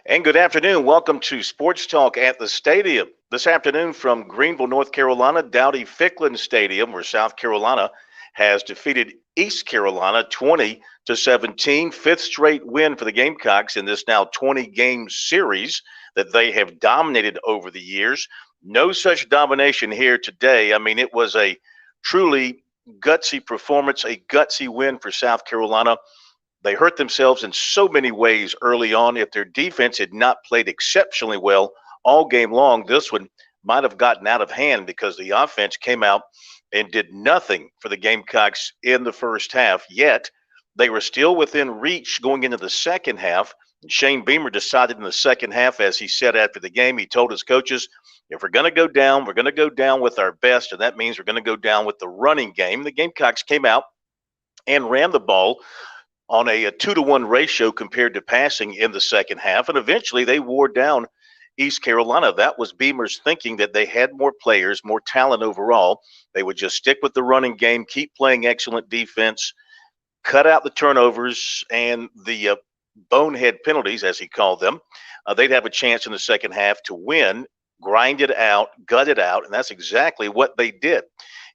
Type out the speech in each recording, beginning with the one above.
And good afternoon. Welcome to Sports Talk at the Stadium. This afternoon from Greenville, North Carolina, Dowdy-Ficklin Stadium, where South Carolina has defeated East Carolina 20-17. Fifth straight win for the Gamecocks in this now 20-game series that they have dominated over the years. No such domination here today. I mean, it was a truly gutsy performance, a gutsy win for South Carolina. They hurt themselves in so many ways early on. If their defense had not played exceptionally well all game long, this one might have gotten out of hand because the offense came out and did nothing for the Gamecocks in the first half. Yet they were still within reach going into the second half. And Shane Beamer decided in the second half, as he said after the game, he told his coaches, if we're going to go down, we're going to go down with our best, and that means we're going to go down with the running game. The Gamecocks came out and ran the ball on a 2-to-1 ratio compared to passing in the second half. And eventually they wore down East Carolina. That was Beamer's thinking, that they had more players, more talent overall. They would just stick with the running game, keep playing excellent defense, cut out the turnovers and the bonehead penalties, as he called them. They'd have a chance in the second half to win, grind it out, gut it out. And that's exactly what they did.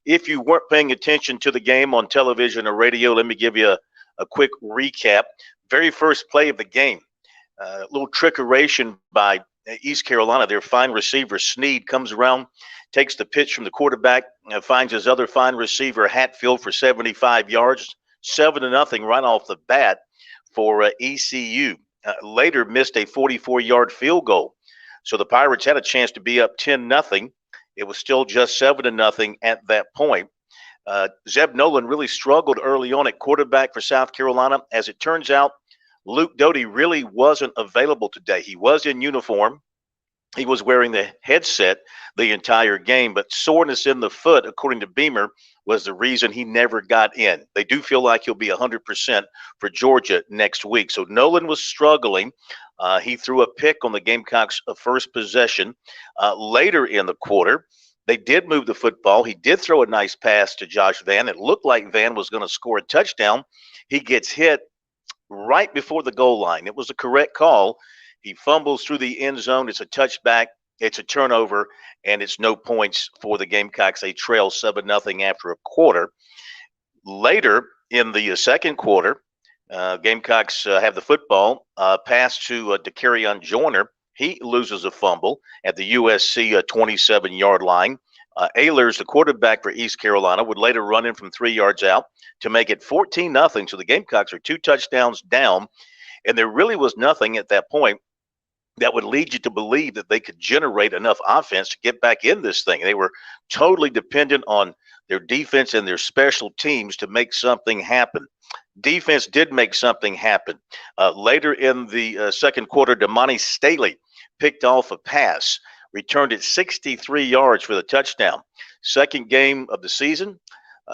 If you weren't paying attention to the game on television or radio, let me give you a quick recap. Very first play of the game, a little trickeration by East Carolina. Their fine receiver, Sneed, comes around, takes the pitch from the quarterback, finds his other fine receiver, Hatfield, for 75 yards, 7-0 right off the bat for ECU. Later missed a 44-yard field goal. So the Pirates had a chance to be up 10-0. It was still just 7-0 at that point. Zeb Nolan really struggled early on at quarterback for South Carolina. As it turns out, Luke Doty really wasn't available today. He was in uniform. He was wearing the headset the entire game, but soreness in the foot, according to Beamer, was the reason he never got in. They do feel like he'll be 100% for Georgia next week. So Nolan was struggling. He threw a pick on the Gamecocks' first possession. Later in the quarter, they did move the football. He did throw a nice pass to Josh Vann. It looked like Vann was going to score a touchdown. He gets hit right before the goal line. It was the correct call. He fumbles through the end zone. It's a touchback. It's a turnover, and it's no points for the Gamecocks. They trail 7-0 after a quarter. Later in the second quarter, Gamecocks have the football. Pass to DeCarrion Joyner. He loses a fumble at the USC 27-yard line. Ehlers, the quarterback for East Carolina, would later run in from 3 yards out to make it 14-0. So the Gamecocks are 2 touchdowns down, and there really was nothing at that point that would lead you to believe that they could generate enough offense to get back in this thing. They were totally dependent on their defense and their special teams to make something happen. Defense did make something happen. Later in the second quarter, Damani Staley picked off a pass, returned it 63 yards for the touchdown. Second game of the season,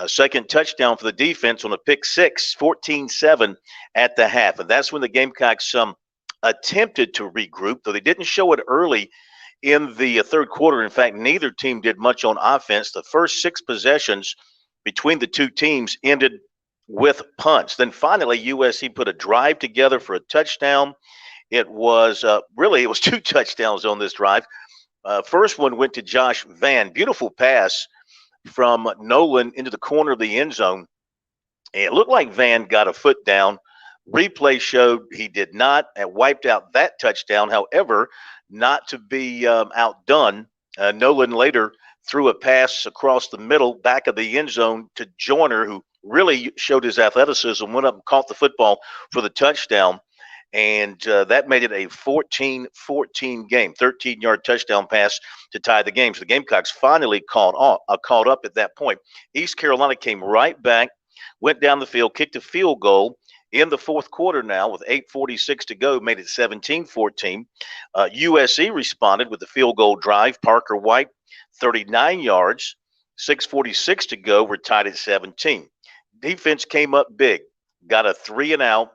second touchdown for the defense on a pick six, 14-7 at the half. And that's when the Gamecocks attempted to regroup, though they didn't show it early in the third quarter. In fact, neither team did much on offense. The first 6 possessions between the two teams ended with punts. Then finally, USC put a drive together for a touchdown. It was 2 touchdowns on this drive. First one went to Josh Vann. Beautiful pass from Nolan into the corner of the end zone. It looked like Vann got a foot down. Replay showed he did not, and wiped out that touchdown. However, not to be outdone, Nolan later threw a pass across the middle, back of the end zone to Joyner, who really showed his athleticism, went up and caught the football for the touchdown. And that made it a 14-14 game, 13-yard touchdown pass to tie the game. So the Gamecocks finally caught up at that point. East Carolina came right back, went down the field, kicked a field goal in the fourth quarter now with 8:46 to go, made it 17-14. USC responded with the field goal drive. Parker White, 39 yards, 6:46 to go. We're tied at 17. Defense came up big, got a 3-and-out,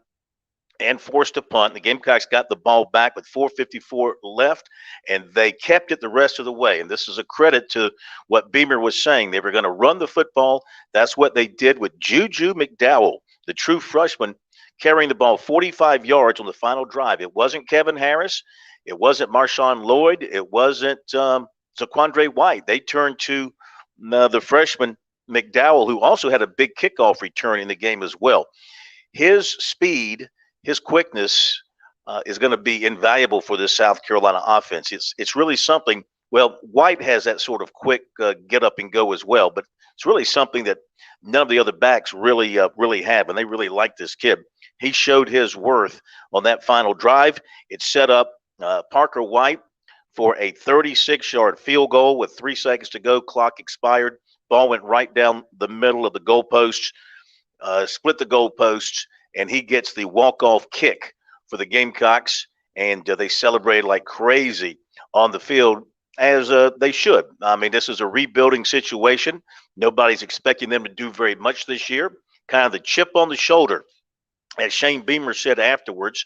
and forced a punt. The Gamecocks got the ball back with 4:54 left, and they kept it the rest of the way. And this is a credit to what Beamer was saying. They were going to run the football. That's what they did with Juju McDowell, the true freshman, carrying the ball 45 yards on the final drive. It wasn't Kevin Harris. It wasn't Marshawn Lloyd. It wasn't Zaquandre White. They turned to the freshman McDowell, who also had a big kickoff return in the game as well. His speed, his quickness is going to be invaluable for this South Carolina offense. It's really something. Well, White has that sort of quick get up and go as well, but it's really something that none of the other backs really have, and they really like this kid. He showed his worth on that final drive. It set up Parker White for a 36-yard field goal with 3 seconds to go. Clock expired. Ball went right down the middle of the goalposts, split the goalposts, and he gets the walk-off kick for the Gamecocks, and they celebrated like crazy on the field, as they should. I mean, this is a rebuilding situation. Nobody's expecting them to do very much this year. Kind of the chip on the shoulder. As Shane Beamer said afterwards,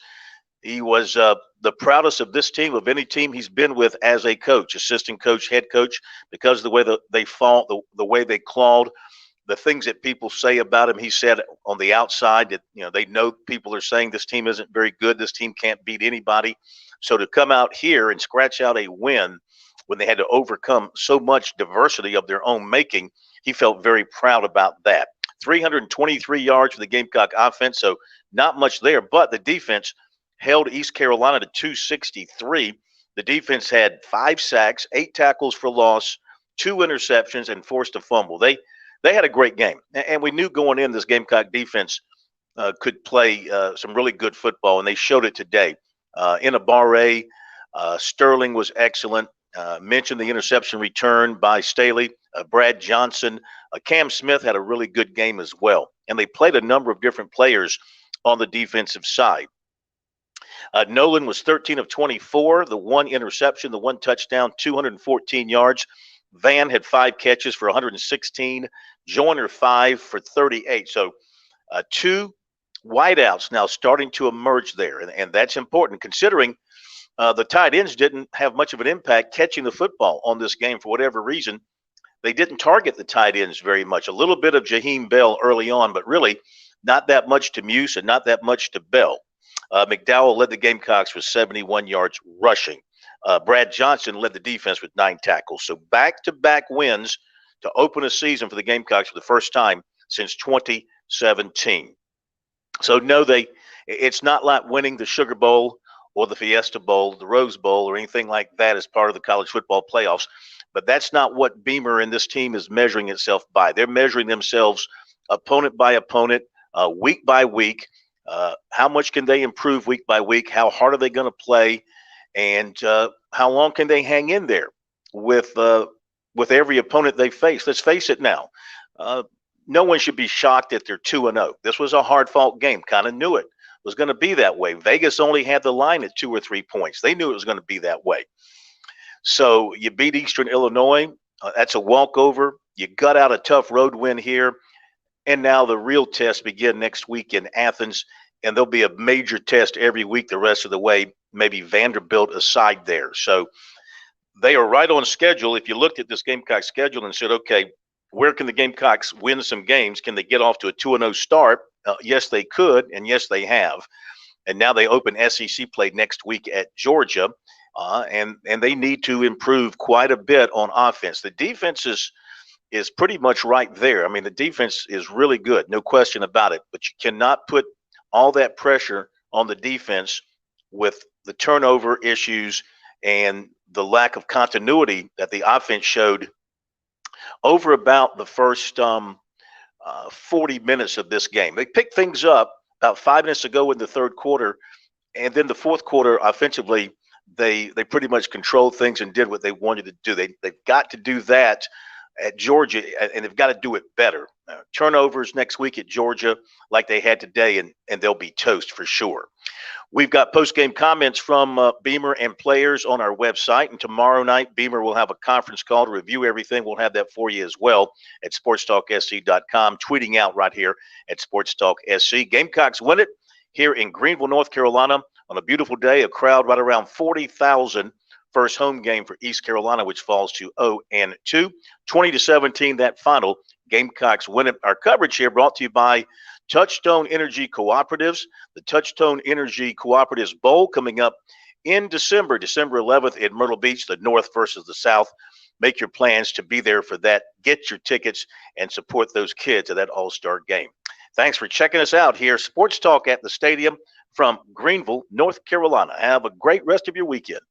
he was the proudest of this team, of any team he's been with as a coach, assistant coach, head coach, because of the way that they fought, the way they clawed, the things that people say about him. He said on the outside that, they know people are saying this team isn't very good. This team can't beat anybody. So to come out here and scratch out a win when they had to overcome so much diversity of their own making, he felt very proud about that. 323 yards for the Gamecock offense, so not much there, but the defense held East Carolina to 263. The defense had 5 sacks, 8 tackles for loss, 2 interceptions, and forced a fumble. They had a great game, and we knew going in this Gamecock defense could play some really good football, and they showed it today. Inabare, Sterling was excellent. Mentioned the interception return by Staley. Brad Johnson, Cam Smith had a really good game as well, and they played a number of different players on the defensive side. Nolan was 13 of 24, the 1 interception, the 1 touchdown, 214 yards. Van had 5 catches for 116. Joyner 5 for 38. So 2 wideouts now starting to emerge there, and that's important considering the tight ends didn't have much of an impact catching the football on this game for whatever reason. They didn't target the tight ends very much. A little bit of Jaheim Bell early on, but really not that much to Muse and not that much to Bell. McDowell led the Gamecocks with 71 yards rushing. Brad Johnson led the defense with 9 tackles. So back-to-back wins to open a season for the Gamecocks for the first time since 2017. So no, it's not like winning the Sugar Bowl or the Fiesta Bowl, the Rose Bowl, or anything like that as part of the college football playoffs. But that's not what Beamer and this team is measuring itself by. They're measuring themselves opponent by opponent, week by week. How much can they improve week by week? How hard are they going to play? And how long can they hang in there with every opponent they face? Let's face it now. No one should be shocked that they're 2-0. This was a hard-fought game. Kind of knew it was going to be that way. Vegas only had the line at 2 or 3 points. They knew it was going to be that way. So you beat Eastern Illinois. That's a walkover. You gut out a tough road win here. And now the real tests begin next week in Athens. And there'll be a major test every week the rest of the way, maybe Vanderbilt aside there. So they are right on schedule. If you looked at this Gamecock schedule and said, okay, where can the Gamecocks win some games? Can they get off to a 2-0 start? Yes, they could, and yes, they have. And now they open SEC play next week at Georgia, and they need to improve quite a bit on offense. The defense is pretty much right there. I mean, the defense is really good, no question about it. But you cannot put all that pressure on the defense with the turnover issues and the lack of continuity that the offense showed over about the first 40 minutes of this game. They picked things up about 5 minutes ago in the third quarter, and then the fourth quarter offensively, they pretty much controlled things and did what they wanted to do. They've got to do that at Georgia, and they've got to do it better. Turnovers next week at Georgia like they had today, and they'll be toast for sure. We've got post-game comments from Beamer and players on our website, and tomorrow night Beamer will have a conference call to review everything. We'll have that for you as well at sportstalksc.com, tweeting out right here at sportstalksc. Gamecocks win it here in Greenville, North Carolina on a beautiful day, a crowd right around 40,000. First home game for East Carolina, which falls to 0-2. 20-17, that final. Gamecocks win it. Our coverage here brought to you by Touchstone Energy Cooperatives, the Touchstone Energy Cooperatives Bowl coming up in December, December 11th in Myrtle Beach, the North versus the South. Make your plans to be there for that. Get your tickets and support those kids at that All-Star game. Thanks for checking us out here. Sports Talk at the Stadium from Greenville, North Carolina. Have a great rest of your weekend.